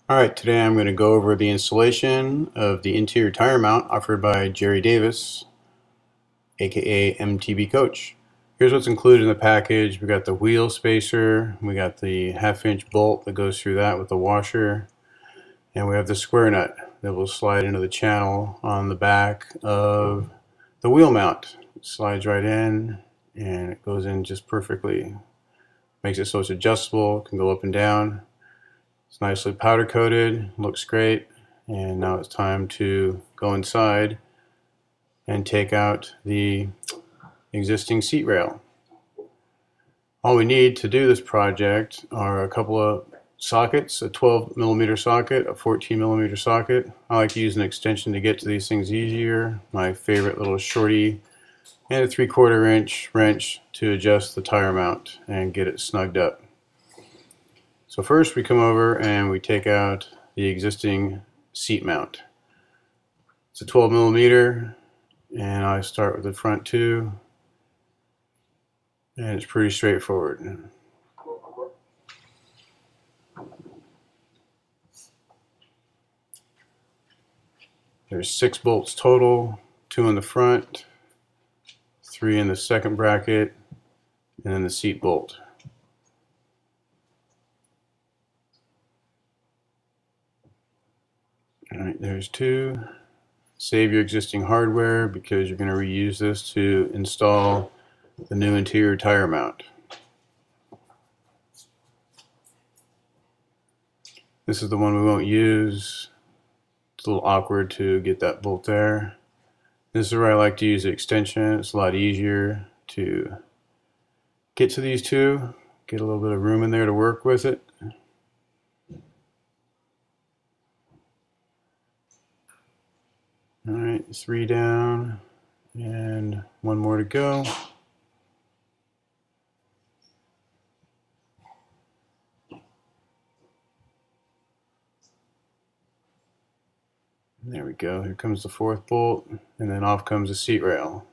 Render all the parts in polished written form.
Alright, today I'm going to go over the installation of the interior tire mount offered by Jerry Davis, aka MTB Coach. Here's what's included in the package. We got the wheel spacer, we got the 1/2-inch bolt that goes through that with the washer, and we have the square nut that will slide into the channel on the back of the wheel mount. It slides right in and it goes in just perfectly. Makes it so it's adjustable, it can go up and down. It's nicely powder coated, looks great, and now it's time to go inside and take out the existing seat rail. All we need to do this project are a couple of sockets, a 12mm socket, a 14mm socket. I like to use an extension to get to these things easier. My favorite little shorty, and a 3/4 inch wrench to adjust the tire mount and get it snugged up. So first we come over and we take out the existing seat mount. It's a 12mm, and I start with the front two, and it's pretty straightforward. There's 6 bolts total, 2 in the front, 3 in the second bracket, and then the seat bolt. Alright, there's 2. Save your existing hardware because you're going to reuse this to install the new interior tire mount. This is the one we won't use. It's a little awkward to get that bolt there. This is where I like to use the extension. It's a lot easier to get to these two, get a little bit of room in there to work with it. Alright, 3 down and 1 more to go. There we go. Here comes the 4th bolt, and then off comes the seat rail.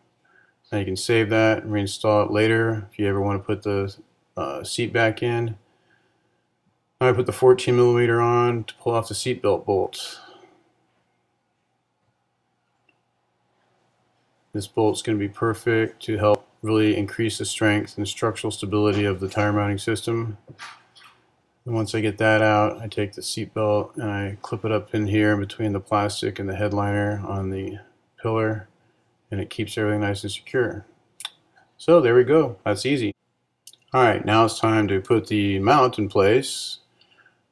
Now you can save that and reinstall it later if you ever want to put the seat back in. Now I put the 14mm on to pull off the seat belt bolts. This bolt's going to be perfect to help really increase the strength and structural stability of the tire mounting system. And once I get that out, I take the seat belt and I clip it up in here between the plastic and the headliner on the pillar, and it keeps everything nice and secure. So there we go. That's easy. Alright, now it's time to put the mount in place.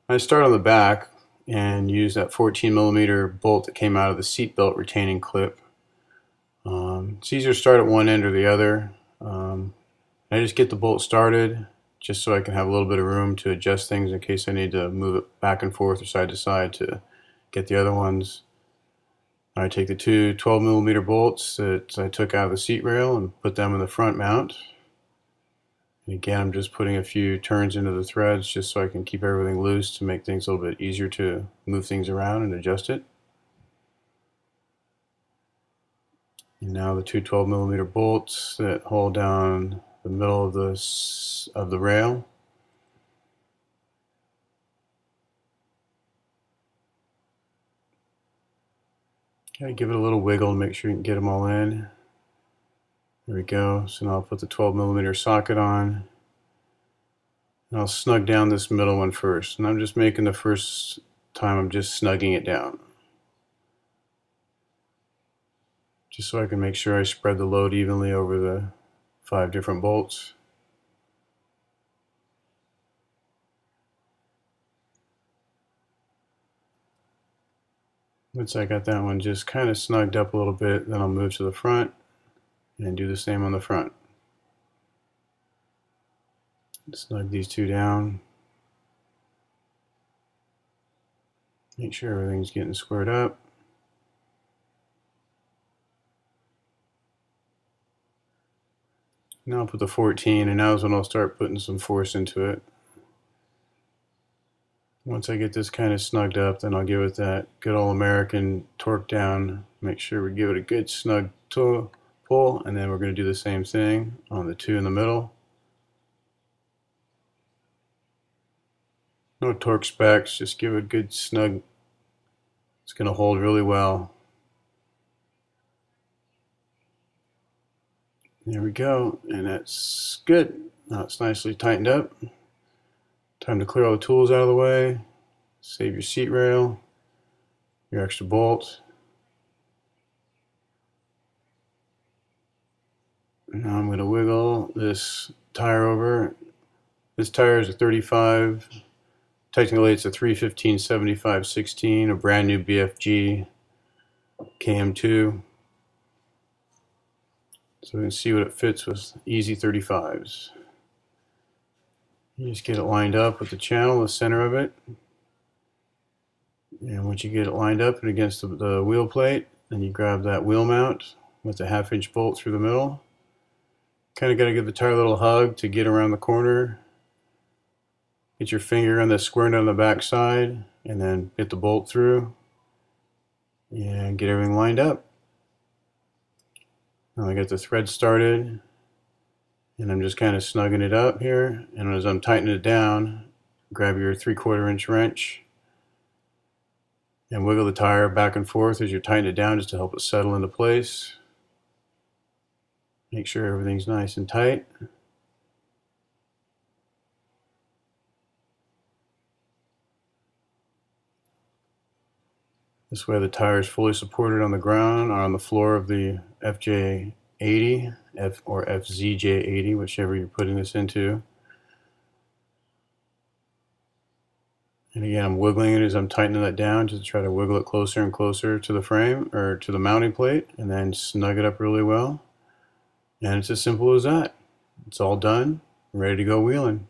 I start on the back and use that 14mm bolt that came out of the seat belt retaining clip. It's easier to start at one end or the other. I just get the bolt started just so I can have a little bit of room to adjust things in case I need to move it back and forth or side to side to get the other ones. I take the two 12mm bolts that I took out of the seat rail and put them in the front mount. And again, I'm just putting a few turns into the threads just so I can keep everything loose to make things a little bit easier to move things around and adjust it. And now the two 12mm bolts that hold down the middle of the rail. Okay, give it a little wiggle to make sure you can get them all in. There we go. So now I'll put the 12mm socket on. And I'll snug down this middle one first. And I'm just making the first time, I'm just snugging it down, just so I can make sure I spread the load evenly over the 5 different bolts. Once I got that one just kind of snugged up a little bit, then I'll move to the front and do the same on the front. Snug these two down. Make sure everything's getting squared up. Now I'll put the 14, and now is when I'll start putting some force into it. Once I get this kind of snugged up, then I'll give it that good old American torque down. Make sure we give it a good snug pull, and then we're going to do the same thing on the two in the middle. No torque specs, just give it a good snug. It's going to hold really well. There we go, and that's good. Now it's nicely tightened up. Time to clear all the tools out of the way. Save your seat rail, your extra bolt. Now I'm going to wiggle this tire over. This tire is a 35. Technically it's a 315/75/16, a brand new BFG KM2. So we can see what it fits with easy 35s. You just get it lined up with the channel, the center of it. And once you get it lined up and against the wheel plate, then you grab that wheel mount with a 1/2-inch bolt through the middle. Kind of got to give the tire a little hug to get around the corner. Get your finger on the square nut on the back side and then get the bolt through and get everything lined up. Now I got the thread started and I'm just kind of snugging it up here, and as I'm tightening it down, grab your 3/4 inch wrench and wiggle the tire back and forth as you tighten it down just to help it settle into place. Make sure everything's nice and tight. This way the tire is fully supported on the ground or on the floor of the FJ80 or FZJ80, whichever you're putting this into. And again, I'm wiggling it as I'm tightening that down just to try to wiggle it closer and closer to the frame or to the mounting plate, and then snug it up really well. And it's as simple as that. It's all done, ready to go wheeling.